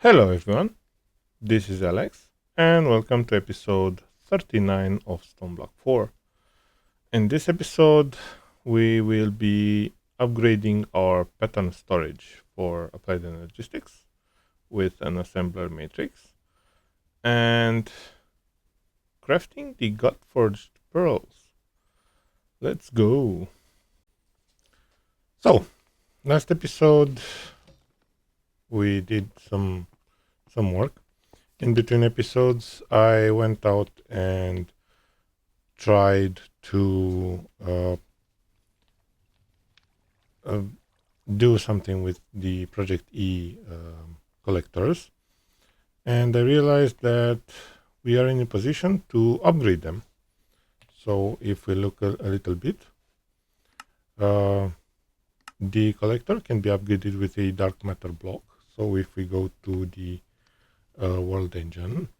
Hello everyone, this is Alex and welcome to episode 39 of Stoneblock 4. In this episode, we will be upgrading our pattern storage for applied energistics with an assembler matrix and crafting the God-forged pearls. Let's go! So, last episode we did some work. In between episodes, I went out and tried to do something with the Project E collectors, and I realized that we are in a position to upgrade them. So if we look a little bit, the collector can be upgraded with a dark matter block. So if we go to the world engine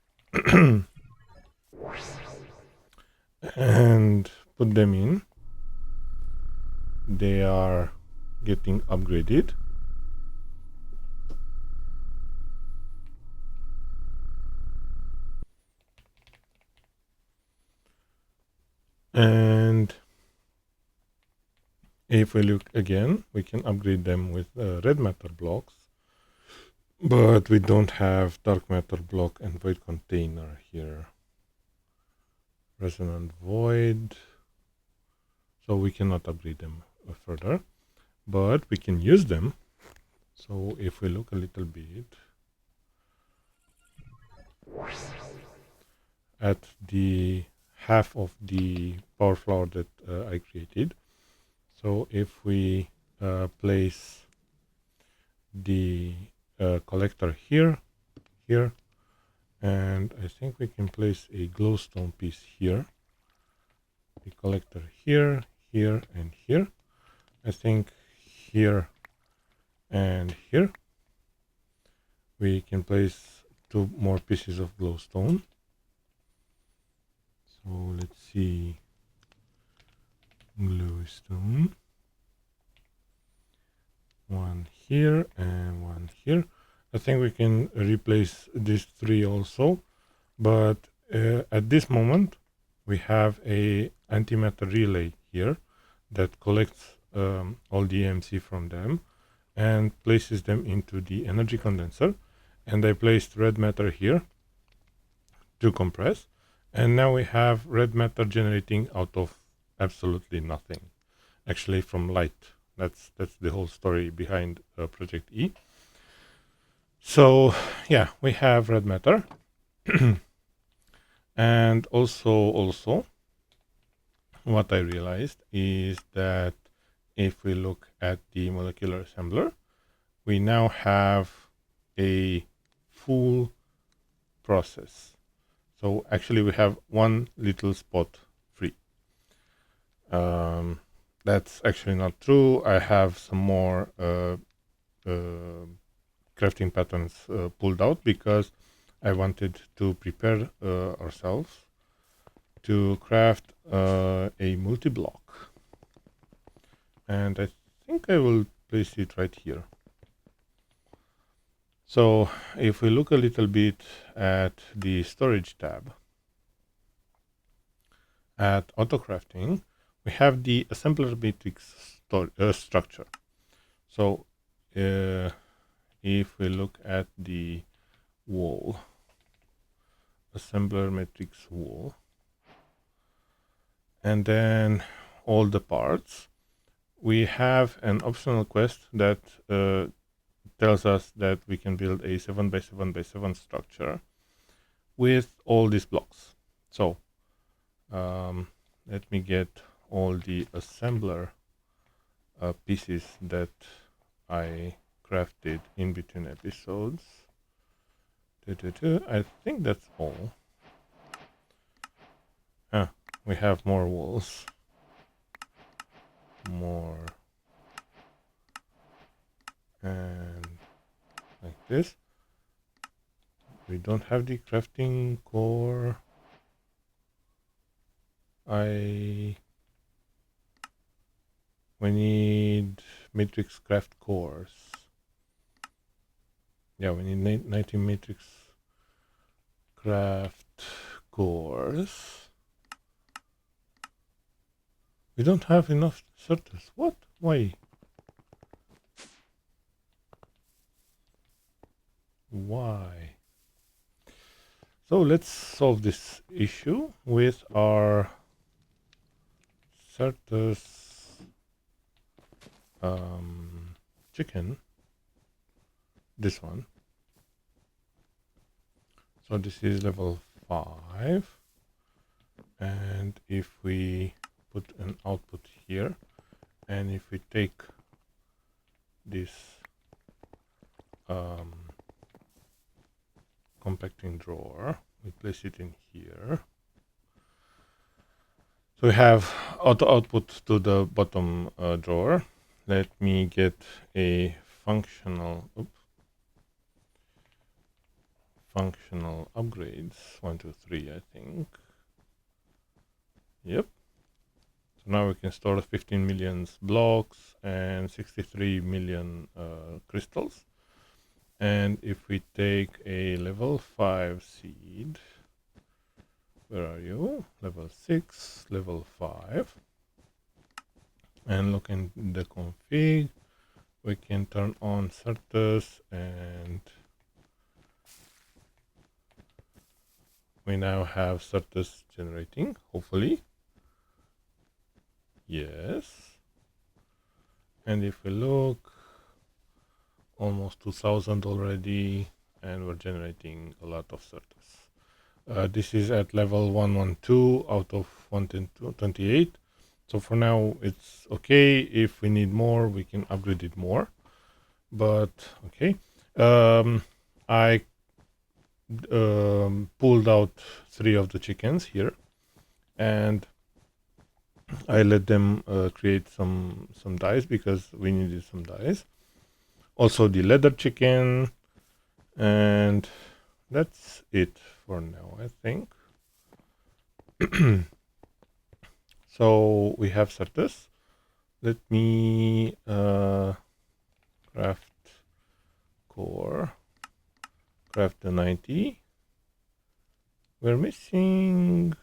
and put them in, they are getting upgraded. And if we look again, we can upgrade them with red matter blocks, but we don't have dark matter block and void container here. Resonant void, so we cannot upgrade them further, but we can use them. So if we look a little bit at the half of the power flower that I created, so if we place the collector here, and I think we can place a glowstone piece here, the collector here, and here. I think here and here we can place 2 more pieces of glowstone. So let's see, glowstone, 1 here and 1 here. I think we can replace these 3 also, but at this moment we have a antimatter relay here that collects all the EMC from them and places them into the energy condenser, and I placed red matter here to compress, and now we have red matter generating out of absolutely nothing, actually from light. That's the whole story behind Project E. So yeah, we have red matter. And also what I realized is that if we look at the molecular assembler, we now have a full process. So actually we have 1 little spot free. That's actually not true. I have some more crafting patterns pulled out because I wanted to prepare ourselves to craft a multi-block, and I think I will place it right here. So if we look a little bit at the storage tab at auto crafting, we have the assembler matrix structure. So if we look at the wall, assembler matrix wall, and then all the parts, we have an optional quest that tells us that we can build a 7x7x7 structure with all these blocks. So let me get all the assembler pieces that I crafted in between episodes. I think that's all. We have more walls, more, and like this. We don't have the crafting core. We need matrix craft cores. Yeah, we need 19 matrix craft cores. We don't have enough circles. What? Why? Why? So let's solve this issue with our Certus chicken. This one. So this is level 5. And if we put an output here, and if we take this compacting drawer, we place it in here. So we have auto output to the bottom drawer. Let me get a functional upgrades. 1, 2, 3, I think. Yep. So now we can store 15 million blocks and 63 million crystals. And if we take a level 5 seed, where are you? Level 6, level 5. And look in the config, we can turn on Certus, and we now have Certus generating, hopefully. Yes. And if we look, almost 2000 already, and we're generating a lot of Certus. This is at level 112 out of 128. So for now it's okay. If we need more, we can upgrade it more. But okay. I pulled out 3 of the chickens here, and I let them create some dyes because we needed some dyes. Also the leather chicken, and that's it for now, I think. So we have Certus. Let me craft core, craft the 90. We're missing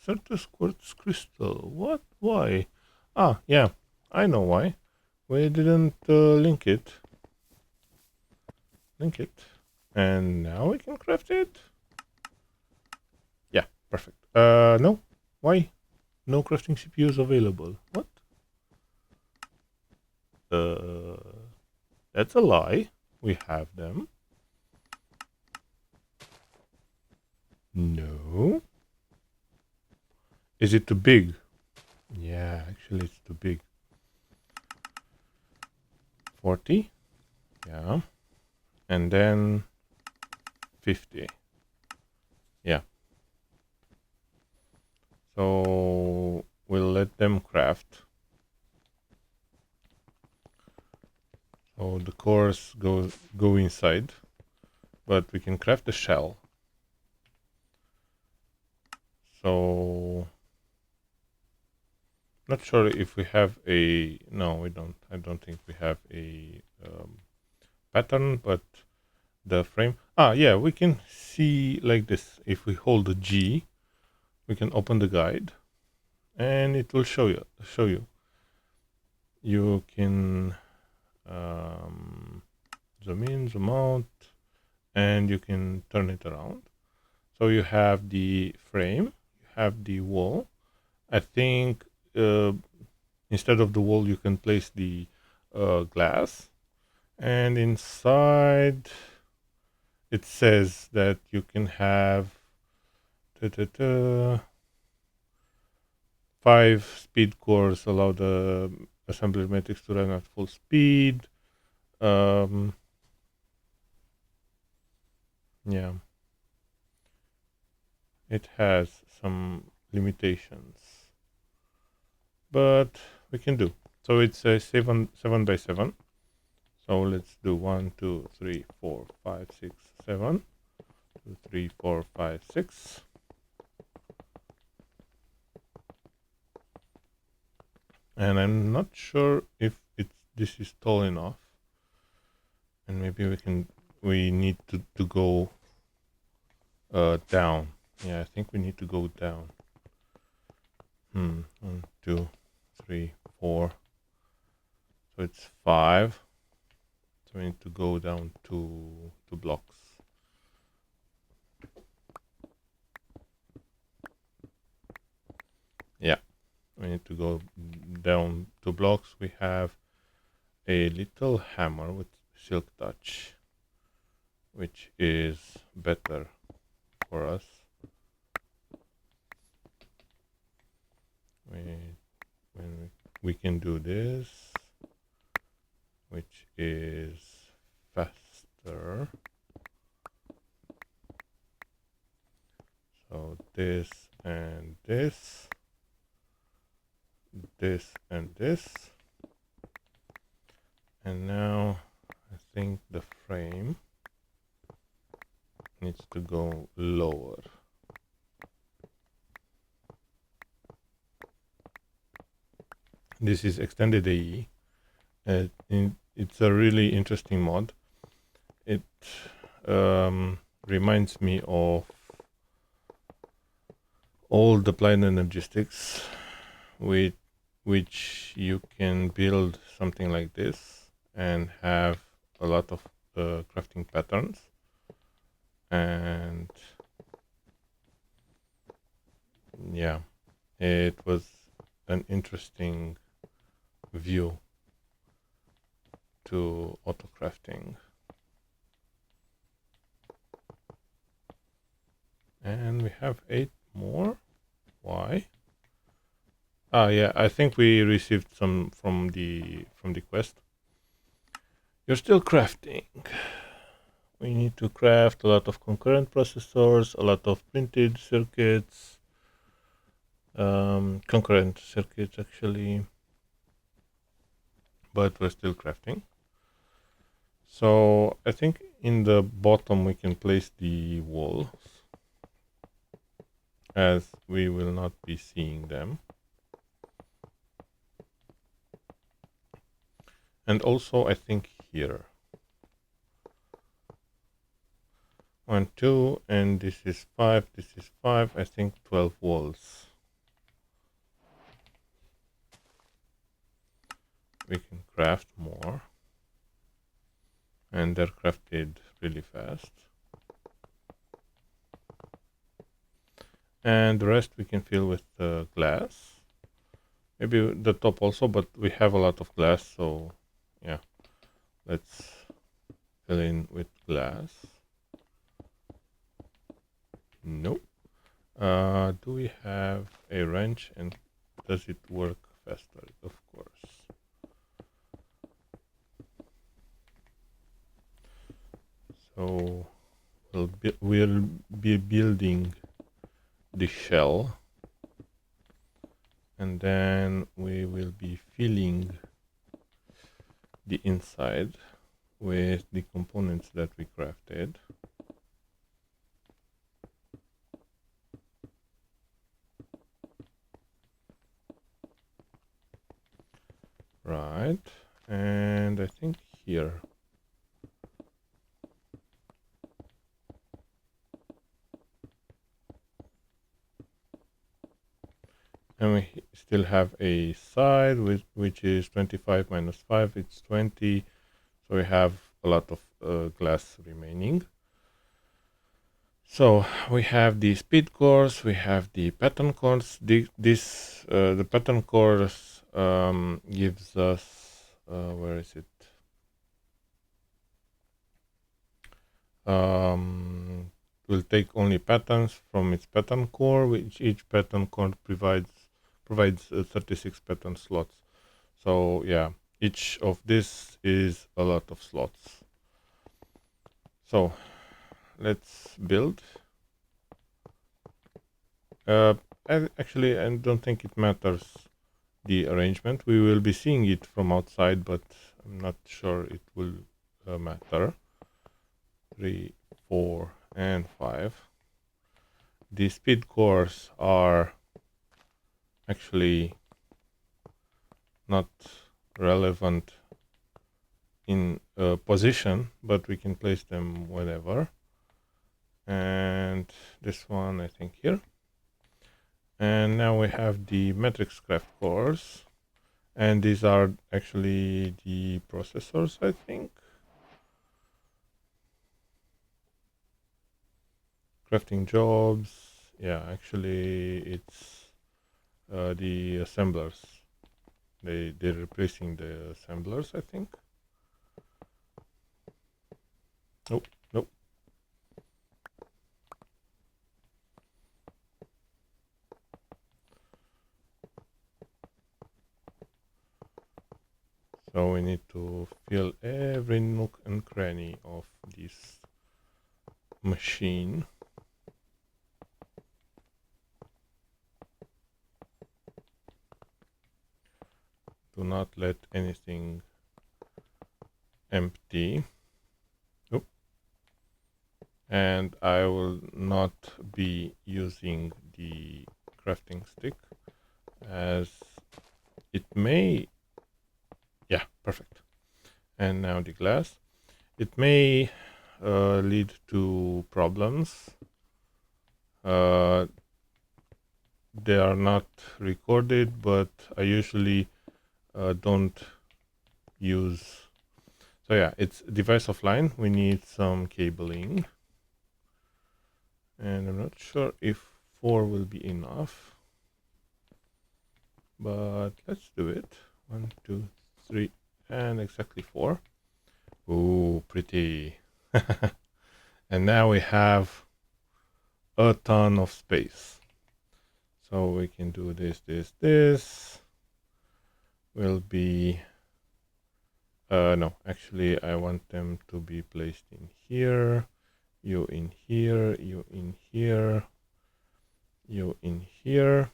Certus quartz crystal. What? Why? Ah, yeah, I know why. We didn't link it. And now we can craft it. Yeah, perfect. No, why? No crafting CPUs available. What? That's a lie. We have them. No. Is it too big? Yeah, actually it's too big. 40. Yeah. And then 50. Yeah. So we'll let them craft. So the cores go inside, but we can craft the shell. So not sure if we have a, no, we don't. I don't think we have a pattern, but the frame. Ah, yeah, we can see like this. If we hold the G, we can open the guide, and it will show you. You can zoom in, zoom out, and you can turn it around. So you have the frame, you have the wall. I think instead of the wall, you can place the glass, and inside it says that you can have 5 speed cores, allow the assembler matrix to run at full speed. Yeah, it has some limitations, but we can do. So it's a 7 by 7. So let's do 1, 2, 3, 4, 5, 6, 7. 2, 3, 4, 5, 6. And I'm not sure if this is tall enough. And maybe we can we need to go down. Yeah, I think we need to go down. 1, 2, 3, 4. So it's 5. So we need to go down 2 blocks. Yeah, we need to go down 2 blocks. We have a little hammer with silk touch, which is better for us. We can do this, which is faster. So this and this, this and this, and now I think the frame needs to go lower. This is extended AE. It's a really interesting mod. It reminds me of all the Applied Energistics, with which you can build something like this and have a lot of crafting patterns. And yeah, it was an interesting view to auto crafting. And we have 8 more. Why? Yeah, I think we received some from the quest. You're still crafting. We need to craft a lot of concurrent processors, a lot of printed circuits, concurrent circuits actually, but we're still crafting. So I think in the bottom we can place the walls, as we will not be seeing them. And also I think here 1, 2, and this is 5, this is 5, I think 12 walls. We can craft more, and they're crafted really fast. And the rest we can fill with glass. Maybe the top also, but we have a lot of glass, so yeah, let's fill in with glass. Nope. Do we have a wrench, and does it work faster? Of course. So we'll be building the shell, and then we will be filling the inside with the components that we crafted. Right, and I think here and we still have a side which is 25 minus 5, it's 20, so we have a lot of glass remaining. So we have the speed cores, we have the pattern cores. The pattern cores gives us where is it? Will take only patterns from its pattern core, which each pattern core provides 36 pattern slots. So yeah, each of this is a lot of slots. So let's build. Actually, I don't think it matters the arrangement. We will be seeing it from outside, but I'm not sure it will matter. 3, 4, and 5. The speed cores are actually not relevant in position, but we can place them wherever. And this one, I think, here. And now we have the matrix craft cores, and these are actually the processors, I think. Crafting jobs, yeah, actually it's the assemblers. They're replacing the assemblers, I think. Nope, nope. So we need to fill every nook and cranny of this machine. Do not let anything empty. Oop. And I will not be using the crafting stick, as it may... Yeah, perfect. And now the glass. It may lead to problems. They are not recorded, but I usually don't use... So yeah, it's device offline. We need some cabling. And I'm not sure if 4 will be enough. But let's do it. 1, 2, 3, and exactly 4. Ooh, pretty. And now we have a ton of space. So we can do this. Will be... no, actually I want them to be placed in here. You in here, you in here, you in here.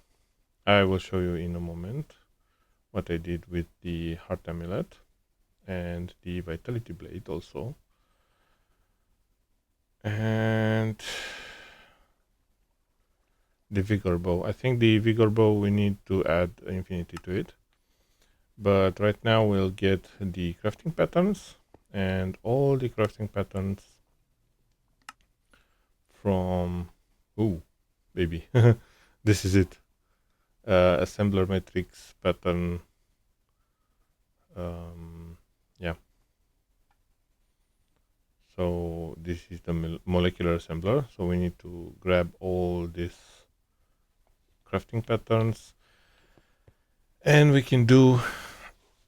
I will show you in a moment what I did with the heart amulet and the vitality blade also. And the vigor bow. I think the vigor bow we need to add infinity to it. But right now we'll get the crafting patterns and all the crafting patterns from... Ooh, baby. This is it. Assembler matrix pattern. Yeah. So this is the molecular assembler. So we need to grab all these crafting patterns. And we can do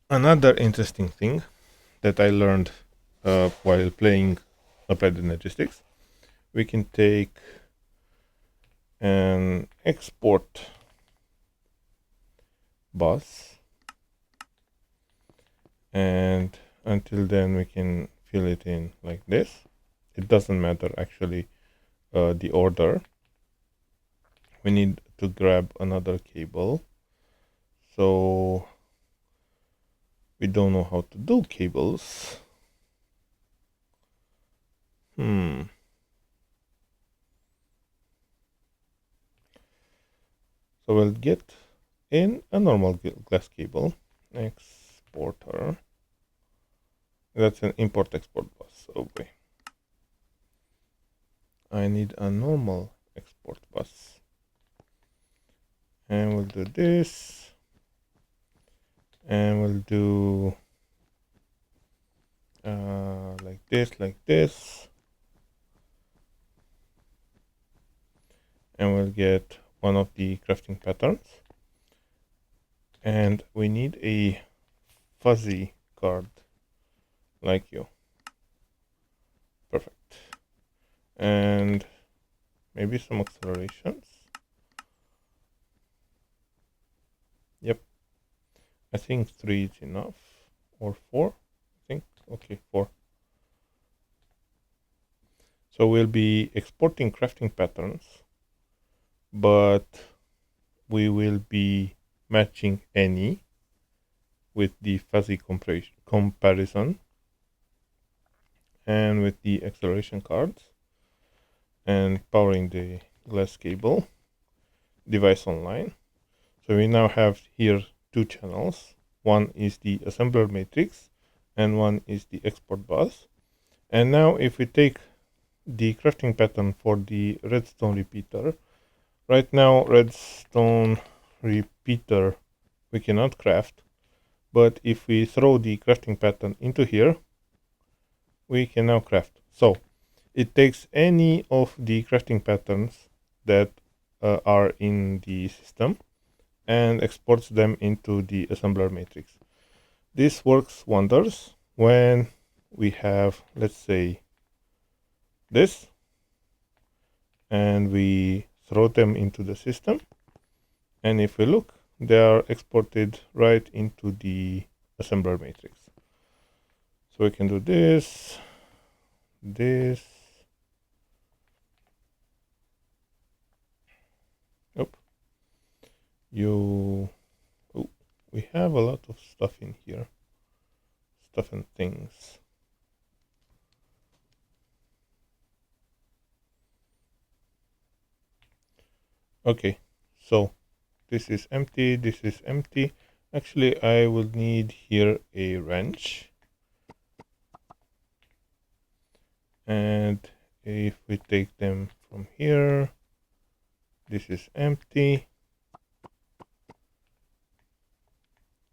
another interesting thing that I learned while playing Applied Energistics. We can take an export bus, and until then we can fill it in like this. It doesn't matter actually the order. We need to grab another cable. So we don't know how to do cables. So we'll get in a normal glass cable, exporter. That's an import-export bus. Okay. I need a normal export bus. And we'll do this. And we'll do like this. And we'll get one of the crafting patterns. And we need a fuzzy card like you. Perfect. And maybe some accelerations. Yep. I think 3 is enough. Or 4, I think. Okay, 4. So we'll be exporting crafting patterns, but we will be matching any with the fuzzy comparison and with the acceleration cards and powering the glass cable device online. So we now have here 2 channels. One is the assembler matrix and one is the export bus. And now if we take the crafting pattern for the redstone repeater, right now redstone repeater we cannot craft, but if we throw the crafting pattern into here, we can now craft. So it takes any of the crafting patterns that are in the system and exports them into the assembler matrix. This works wonders when we have, let's say, this, and we throw them into the system, and if we look, they are exported right into the assembler matrix. So we can do this, we have a lot of stuff in here, stuff and things. Okay, so this is empty, this is empty. Actually, I will need here a wrench. And if we take them from here, this is empty.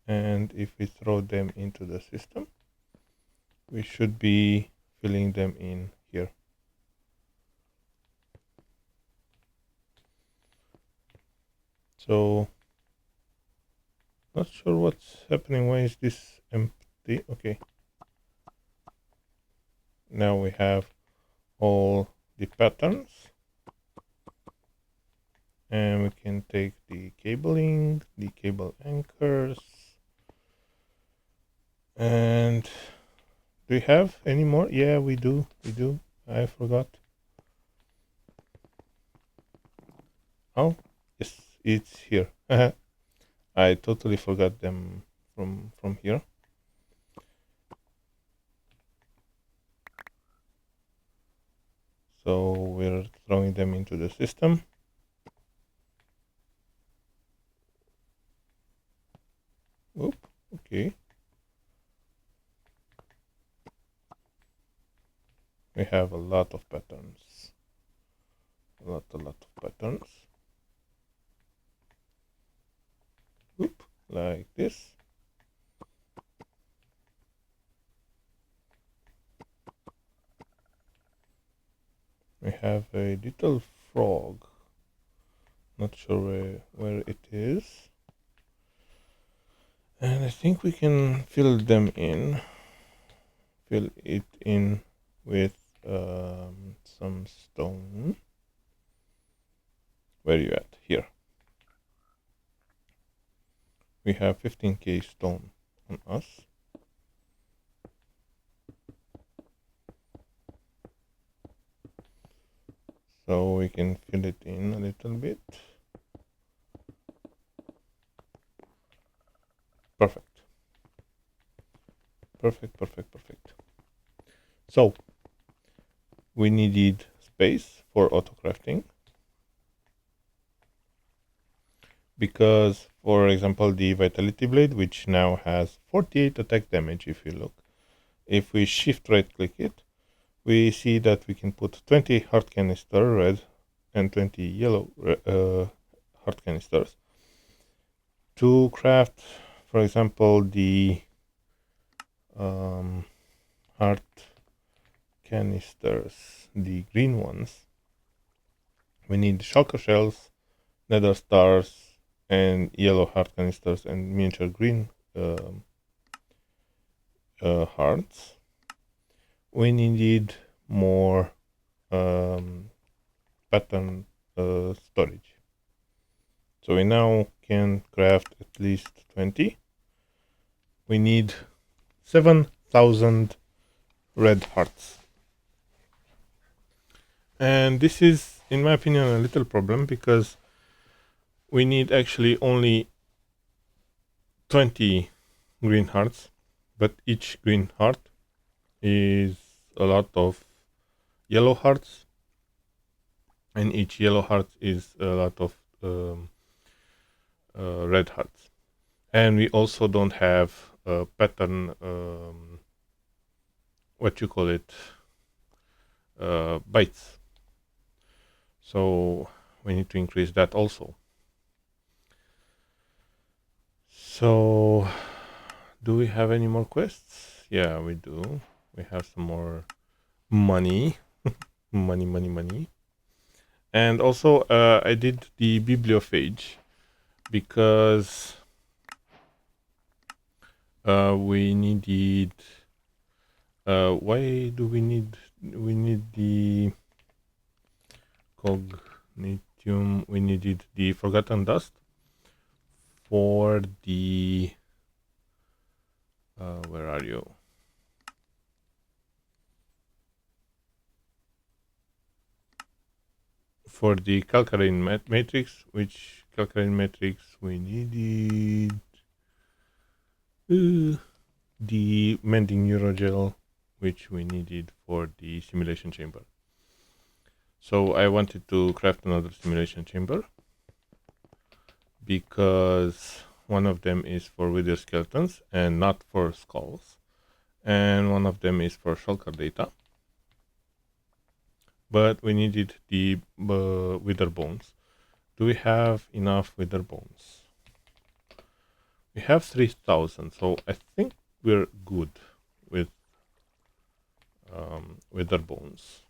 And if we throw them into the system, we should be filling them in here. So, not sure what's happening. Why is this empty? Okay. Now we have all the patterns. And we can take the cabling, the cable anchors. And do we have any more? Yeah, we do. I forgot. Oh, yes, it's here. I totally forgot them from here. So we're throwing them into the system. Oop, okay. We have a lot of patterns. A lot of patterns. Oop, like this. We have a little frog. Not sure where it is. And I think we can fill them in. Fill it in with some stone. Where are you at? Here. We have 15k stone on us. So we can fill it in a little bit. Perfect. Perfect. So we needed space for auto crafting, because, for example, the vitality blade, which now has 48 attack damage, if you look, if we shift right click it, we see that we can put 20 heart canister red and 20 yellow heart canisters to craft, for example, the heart canisters, the green ones. We need shulker shells, nether stars, and yellow heart canisters and miniature green hearts. We needed more pattern storage. So we now can craft at least 20. We need 7,000 red hearts. And this is, in my opinion, a little problem, because we need actually only 20 green hearts, but each green heart is a lot of yellow hearts, and each yellow heart is a lot of red hearts. And we also don't have pattern what you call it, bytes. So we need to increase that also. So do we have any more quests? Yeah, we do. We have some more money. money. And also I did the bibliophage because we needed why do we need the cognitium? We needed the forgotten dust for the where are you? For the calcarine matrix, which calcarine matrix we needed the mending neurogel, which we needed for the simulation chamber. So I wanted to craft another simulation chamber because one of them is for wither skeletons and not for skulls, and one of them is for shulker data. But we needed the wither bones. Do we have enough wither bones? We have 3,000, so I think we're good with wither bones.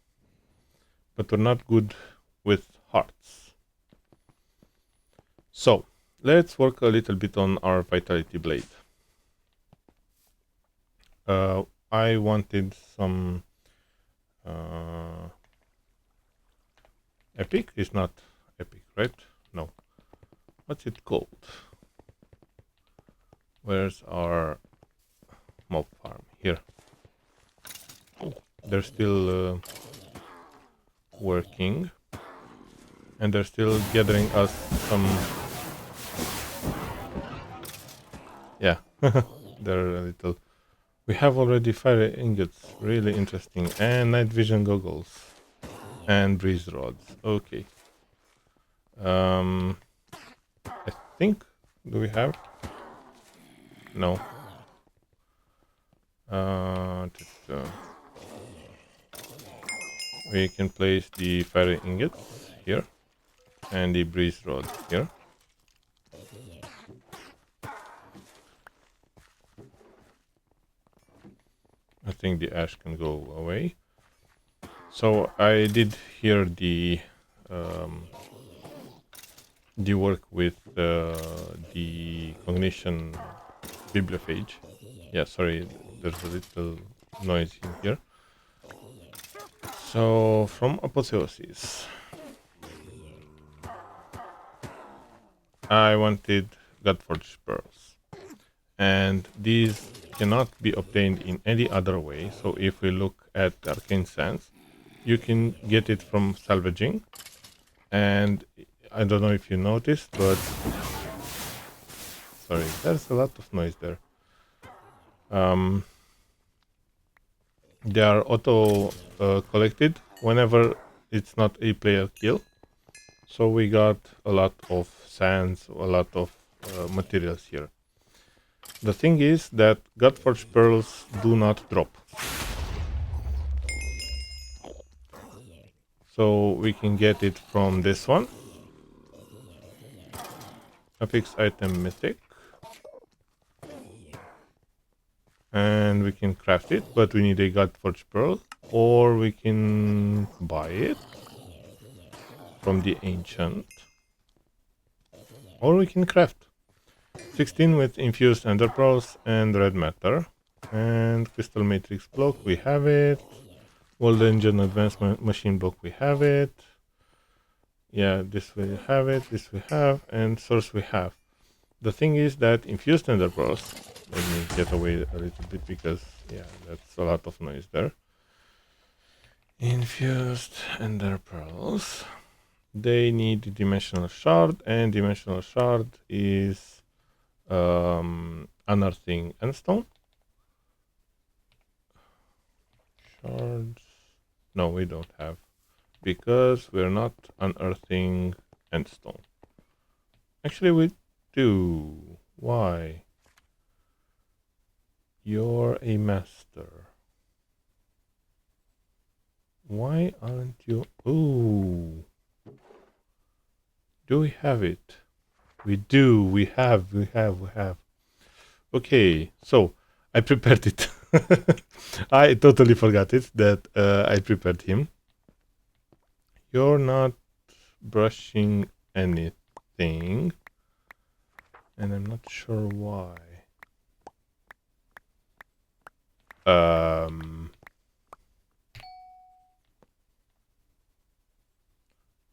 But we're not good with hearts. So let's work a little bit on our vitality blade. I wanted some epic. It's not epic, right? No. What's it called? Where's our mob farm? Here. They're still working, and they're still gathering us some. Yeah, they're a little. We have already fire ingots, really interesting, and night vision goggles, and breeze rods. Okay. I think. Do we have? No. We can place the fire ingots here, and the breeze rod here. I think the ash can go away. So I did here the work with the cognition bibliophage. Yeah, sorry, there's a little noise in here. So from apotheosis, I wanted Godforged pearls, and these cannot be obtained in any other way. So if we look at arcane sands, you can get it from salvaging, and I don't know if you noticed, but sorry, there's a lot of noise there. They are auto collected whenever it's not a player kill. So we got a lot of sands, a lot of materials here. The thing is that Godforged pearls do not drop. So we can get it from this one. Affix item mythic. And we can craft it, but we need a Godforged pearl. Or we can buy it from the ancient. Or we can craft. 16 with infused ender pearls and red matter. And crystal matrix block, we have it. World engine advanced machine block, we have it. Yeah, this we have it, this we have, and source we have. The thing is that infused ender pearls, let me get away a little bit because, yeah, that's a lot of noise there. Infused ender pearls, they need dimensional shard, and dimensional shard is unearthing endstone. Shards, no, we don't have, because we're not unearthing endstone. Actually, we do. Why? You're a master. Why aren't you? Oh, do we have it? We do. We have. Okay, so I prepared it. I totally forgot it that I prepared him. You're not brushing anything, and I'm not sure why.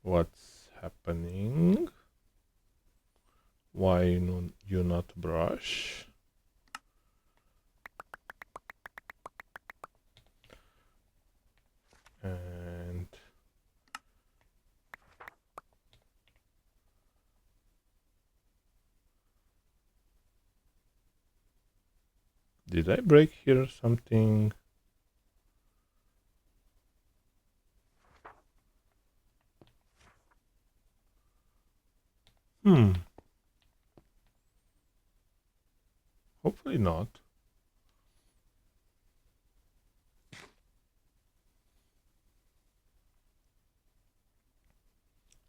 What's happening? Why you not brush? And did I break here something? Hopefully not.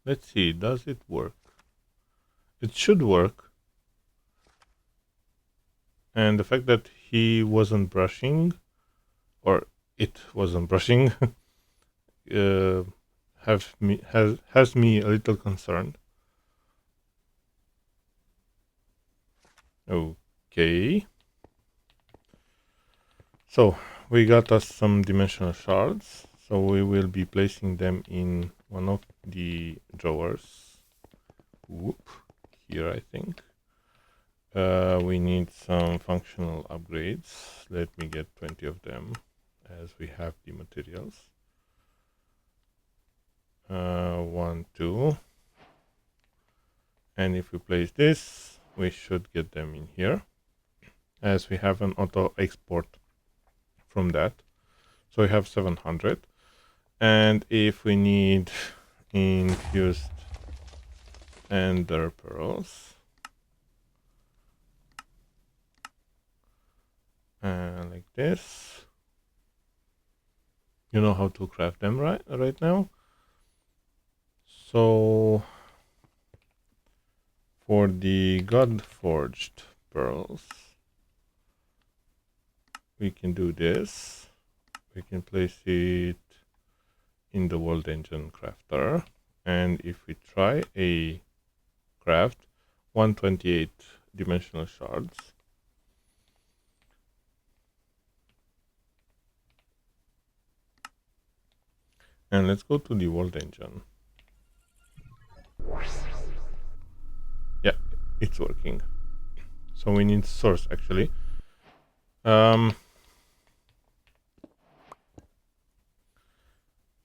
Let's see, does it work? It should work. And the fact that he wasn't brushing, or it wasn't brushing, has me a little concerned. Okay. So we got us some dimensional shards. So we will be placing them in one of the drawers. Whoop, here I think. We need some functional upgrades. Let me get 20 of them as we have the materials. 1, 2. And if we place this, we should get them in here as we have an auto export from that. So we have 700. And if we need infused ender pearls, like this, you know how to craft them right now. So for the God forged pearls, we can do this. We can place it in the world engine crafter, and if we try a craft 128 dimensional shards, and let's go to the world engine. Yeah, it's working. So we need source actually.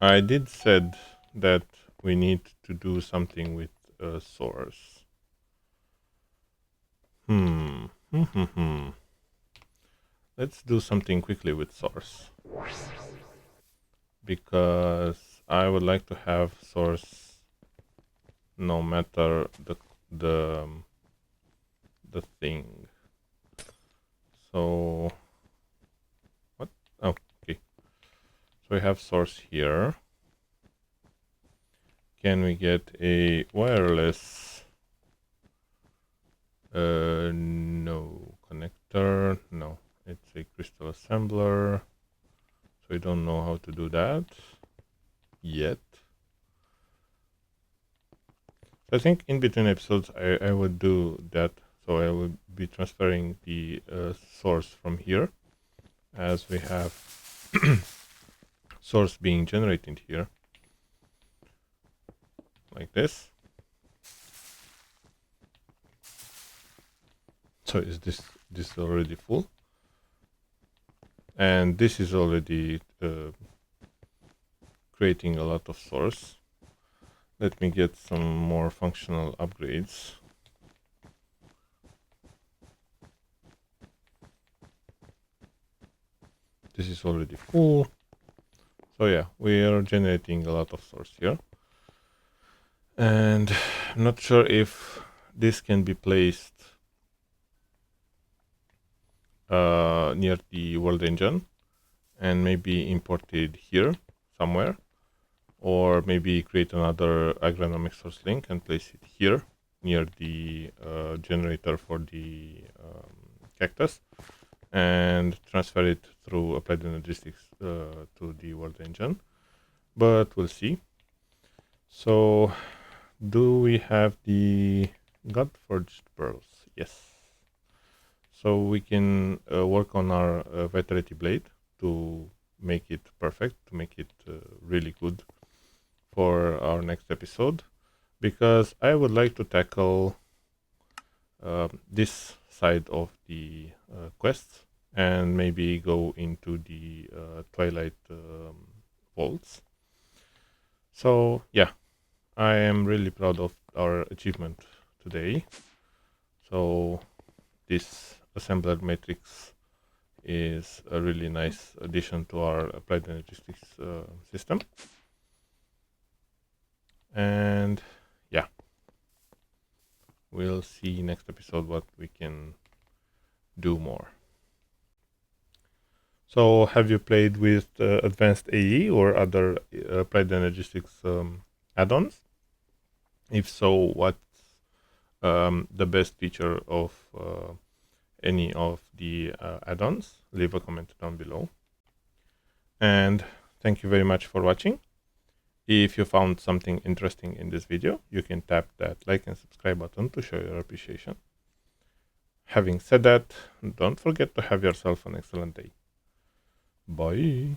I did said that we need to do something with source. Let's do something quickly with source, because I would like to have source no matter the thing. So what? Oh, okay. So we have source here. Can we get a wireless? No. Connector? No. It's a crystal assembler. So we don't know how to do that yet. I think in between episodes I would do that. So I will be transferring the source from here, as we have source being generated here, like this. So is this already full? And this is already creating a lot of source. Let me get some more functional upgrades. This is already full. So yeah, we are generating a lot of source here. And I'm not sure if this can be placed near the world engine and maybe imported here. somewhere, or maybe create another agronomic source link and place it here near the generator for the cactus, and transfer it through applied logistics to the world engine. But we'll see. So do we have the God-forged pearls? Yes. So we can work on our vitality blade to make it perfect, to make it really good for our next episode, because I would like to tackle this side of the quests and maybe go into the Twilight vaults. So yeah, I am really proud of our achievement today. So this assembler matrix is a really nice addition to our applied logistics system. And yeah, we'll see next episode what we can do more. So have you played with advanced AE or other applied logistics add-ons? If so, what's the best feature of any of the add-ons? Leave a comment down below. And thank you very much for watching. If you found something interesting in this video, you can tap that like and subscribe button to show your appreciation. Having said that, don't forget to have yourself an excellent day. Bye.